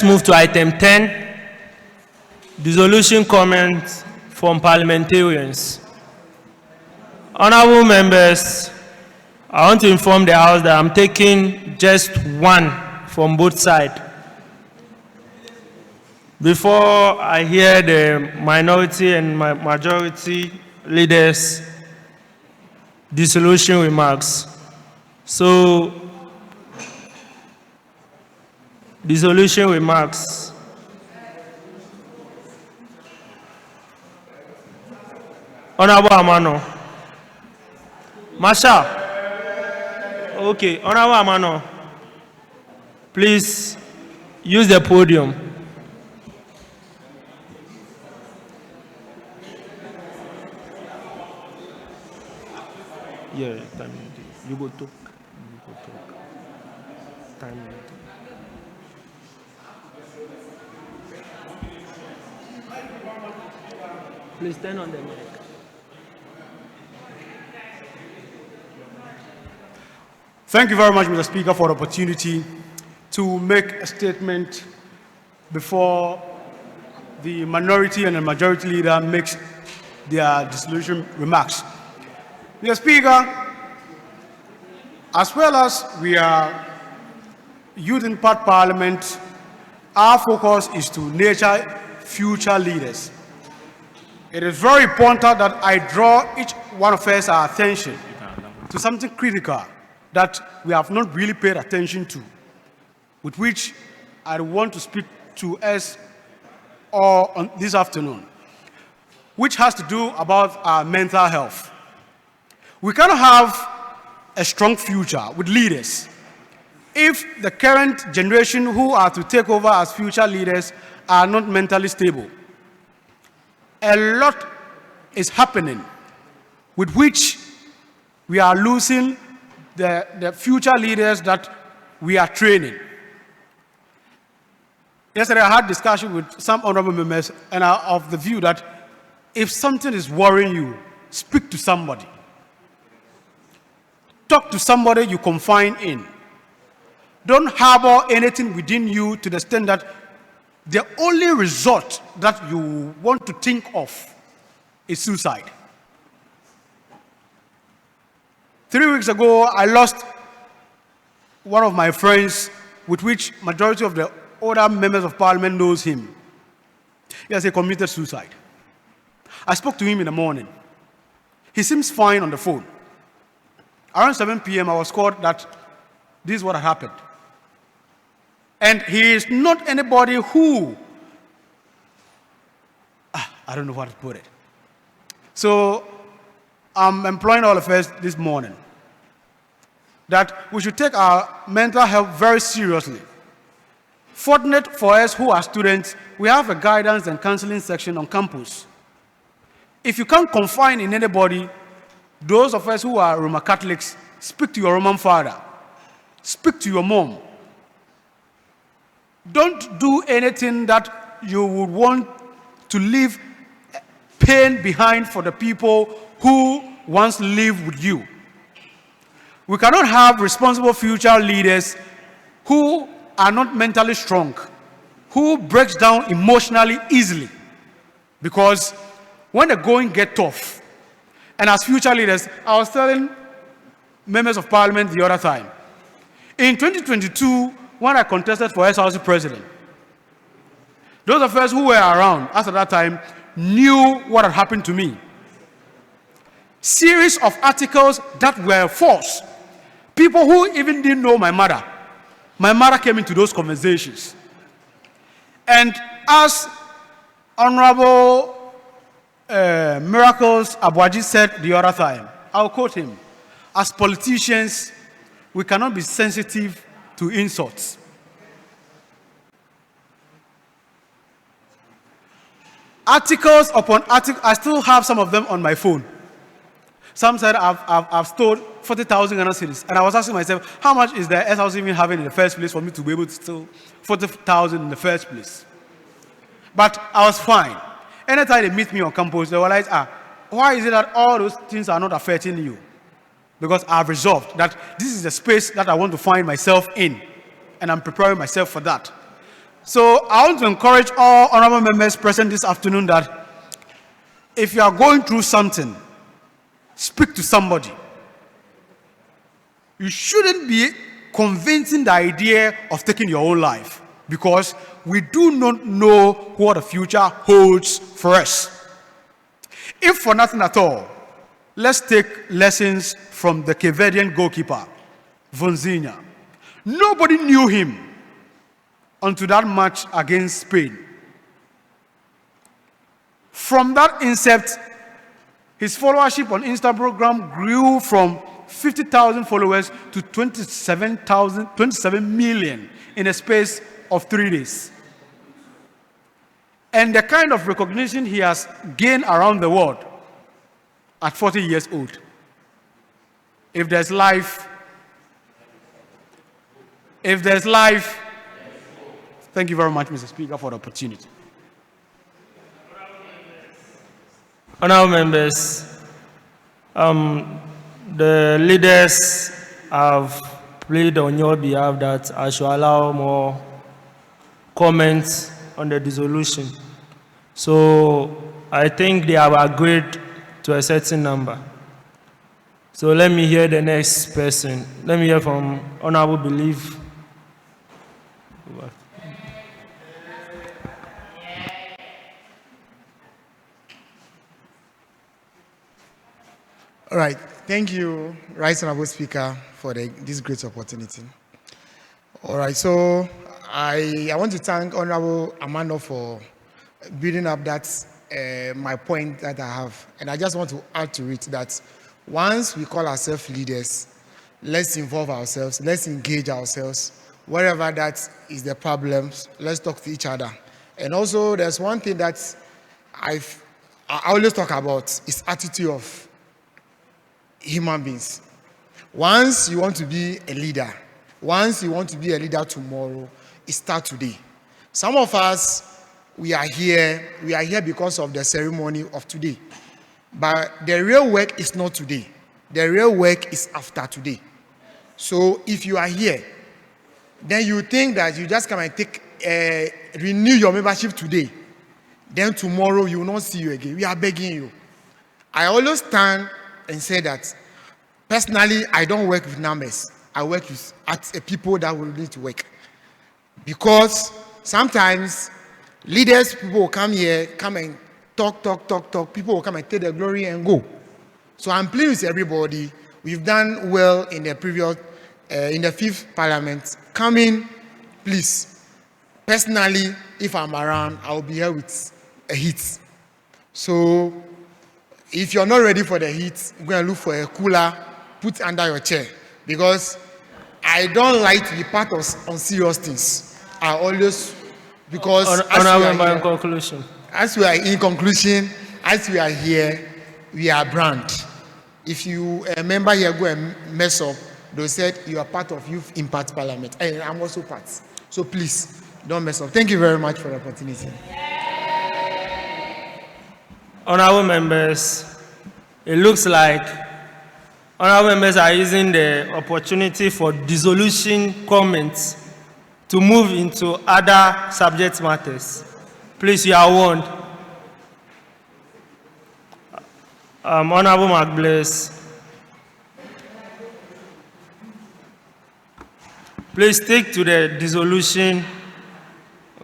Let's move to item 10, dissolution comments from parliamentarians. Honorable members, I want to inform the House that I'm taking just one from both sides. Before I hear the minority and majority leaders' dissolution remarks. So, dissolution remarks. Honorable Amano. Masha. Okay, Honorable Amano. Please use the podium. Yeah, time. You go talk. Time. Please turn on the mic. Thank you very much, Mr. Speaker, for the opportunity to make a statement before the minority and the majority leader makes their dissolution remarks. Mr. Speaker, as well as we are Youth MPs Parliament, our focus is to nurture future leaders. It is very important that I draw each one of us our attention to something critical that we have not really paid attention to, with which I want to speak to us all on this afternoon, which has to do about our mental health. We cannot have a strong future with leaders if the current generation who are to take over as future leaders are not mentally stable. A lot is happening with which we are losing the future leaders that we are training. Yesterday I had discussion with some honorable members and are of the view that if something is worrying you, speak to somebody. Talk to somebody you confine in. Don't harbor anything within you to the extent that the only result that you want to think of is suicide. 3 weeks ago, I lost one of my friends, with which majority of the older members of parliament knows him. He has committed suicide. I spoke to him in the morning. He seems fine on the phone. Around 7 p.m., I was called that this is what had happened. And he is not anybody who, I don't know how to put it. So I'm employing all of us this morning that we should take our mental health very seriously. Fortunate for us who are students, we have a guidance and counseling section on campus. If you can't confine in anybody, those of us who are Roman Catholics, speak to your Roman father. Speak to your mom. Don't do anything that you would want to leave pain behind for the people who once lived with you. We cannot have responsible future leaders who are not mentally strong, who breaks down emotionally easily. Because when the going gets tough, and as future leaders, I was telling members of parliament the other time, in 2022, when I contested for SRC president, those of us who were around at that time knew what had happened to me. Series of articles that were false. People who even didn't know my mother. My mother came into those conversations. And as Honorable Miracles Abuaji said the other time, I'll quote him, as politicians, we cannot be sensitive to insults. Articles upon articles, I still have some of them on my phone. Some said I've stored 40,000 Ghana cedis. And I was asking myself, how much is the SRC even having in the first place for me to be able to steal 40,000 in the first place? But I was fine. Anytime they meet me on campus, they were like, why is it that all those things are not affecting you? Because I've resolved that this is the space that I want to find myself in, and I'm preparing myself for that. So I want to encourage all honorable members present this afternoon that if you are going through something, speak to somebody. You shouldn't be convincing the idea of taking your own life, because we do not know what the future holds for us. If for nothing at all, let's take lessons from the Cavadian goalkeeper, Vonzinha. Nobody knew him until that match against Spain. From that incept, his followership on Instagram grew from 50,000 followers to 27 million in a space of 3 days. And the kind of recognition he has gained around the world at 40 years old. If there's life, thank you very much, Mr. Speaker, for the opportunity. Honourable members, the leaders have pleaded on your behalf that I should allow more comments on the dissolution. So I think they have agreed to a certain number. So let me hear the next person. Let me hear from Honourable Belief. All right, thank you, Right Honorable Speaker, for this great opportunity. All right, so I want to thank Honorable Amando for building up that my point that I have, and I just want to add to it that once we call ourselves leaders, let's involve ourselves, let's engage ourselves. Wherever that is the problems, let's talk to each other. And also, there's one thing that I always talk about is attitude of human beings. Once you want to be a leader, once you want to be a leader tomorrow, it starts today. Some of us, we are here because of the ceremony of today. But the real work is not today. The real work is after today. So if you are here, then you think that you just come and renew your membership today, then tomorrow you will not see you again. We are begging you. I always stand and say that, personally, I don't work with numbers. I work with people that will need to work. Because sometimes leaders, people will come here, come and talk. People will come and take the glory and go. So I'm pleased with everybody. We've done well in the previous, in the 5th Parliament. Come in, please. Personally, if I'm around, I'll be here with a heat. So if you're not ready for the heat, go and look for a cooler, put under your chair. Because I don't like to be part of unserious things. I always, because as we are in conclusion, as we are here, we are brand. If you, a member here, go and mess up, they said you are part of Youth Impact Parliament. And I'm also part. So please, don't mess up. Thank you very much for the opportunity. Honourable members, it looks like honourable members are using the opportunity for dissolution comments to move into other subject matters. Please, you are warned. Honourable McBlaze, please stick to the dissolution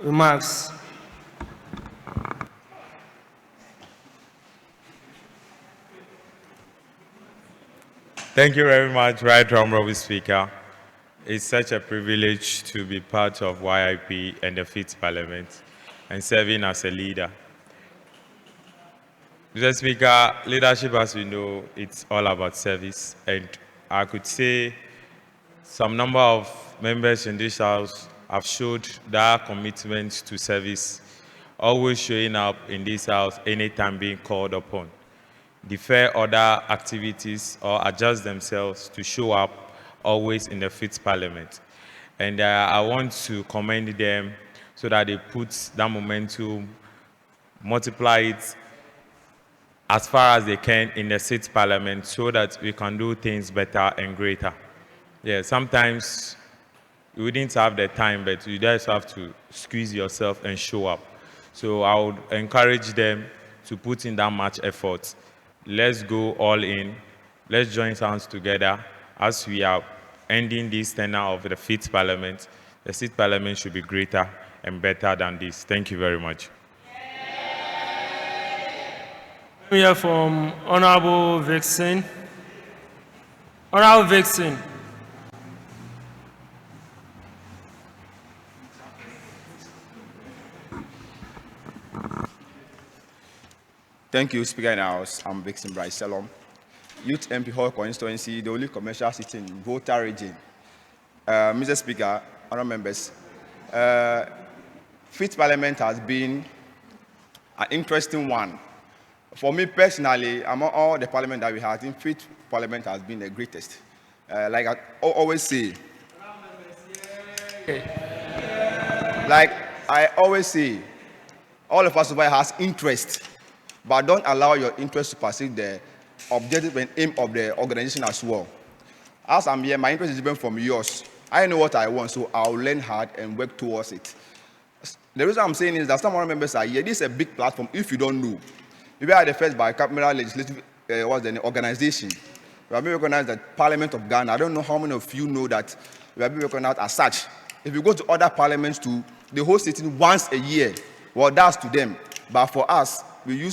remarks. Thank you very much, Right Honorable Speaker. It's such a privilege to be part of YIP and the 5th Parliament and serving as a leader. Mr. Speaker, leadership, as we know, it's all about service. And I could say some number of members in this House have showed their commitment to service, always showing up in this House anytime being called upon, defer other activities or adjust themselves to show up always in the 5th Parliament. And I want to commend them so that they put that momentum, multiply it as far as they can in the 6th Parliament so that we can do things better and greater. Yeah, sometimes you wouldn't have the time, but you just have to squeeze yourself and show up. So I would encourage them to put in that much effort. Let's go all in. Let's join hands together as we are ending this tenure of the 5th Parliament. The 6th Parliament should be greater and better than this. Thank you very much. We hear from Honorable Vixen. Honorable Vixen. Thank you, Speaker in the House. I'm Vixen Bryce Salom. Youth MP Hall constituency, the only commercial sitting in Volta region. Mr. Speaker, honourable members, 5th Parliament has been an interesting one. For me personally, among all the Parliament that we had, I think 5th Parliament has been the greatest. Like I always say, all of us over here has interest, but don't allow your interest to perceive the objective and aim of the organization as well. As I'm here, my interest is different from yours. I know what I want, so I'll learn hard and work towards it. The reason I'm saying is that some of our members are here. This is a big platform if you don't know. We are the first bicameral legislative organization. We have been recognized as the Parliament of Ghana. I don't know how many of you know that we have been recognized as such. If you go to other parliaments too, they host sitting once a year. Well, that's to them. But for us, we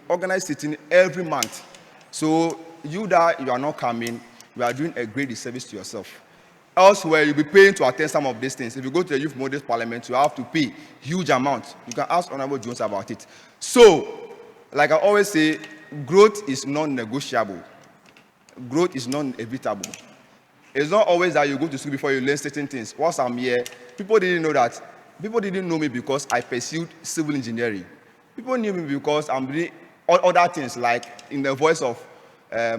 organize sitting every month. So you that you are not coming, you are doing a great disservice to yourself. Elsewhere, you'll be paying to attend some of these things. If you go to the Youth Models Parliament, you have to pay huge amounts. You can ask Honorable Jones about it. So, like I always say, growth is non-negotiable. Growth is non-evitable. It's not always that you go to school before you learn certain things. Once I'm here, people didn't know that. People didn't know me because I pursued civil engineering. People knew me because I'm doing other things, like in the voice of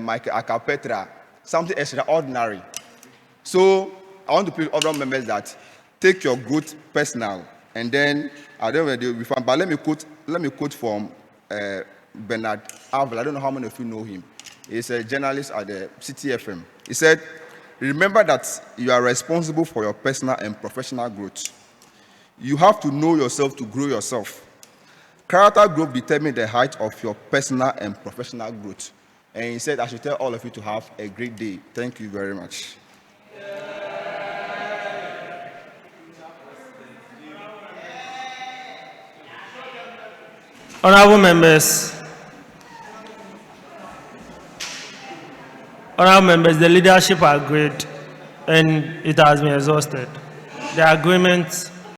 Michael Akapetra, something extraordinary. So I want to plead other members that take your growth personal, and then I don't know they'll be fine. But let me quote from Bernard Avila. I don't know how many of you know him. He's a journalist at the City FM. He said, "Remember that you are responsible for your personal and professional growth. You have to know yourself to grow yourself. Character growth determines the height of your personal and professional growth." And he said, I should tell all of you to have a great day. Thank you very much. Honorable members, the leadership agreed and it has been exhausted. The agreement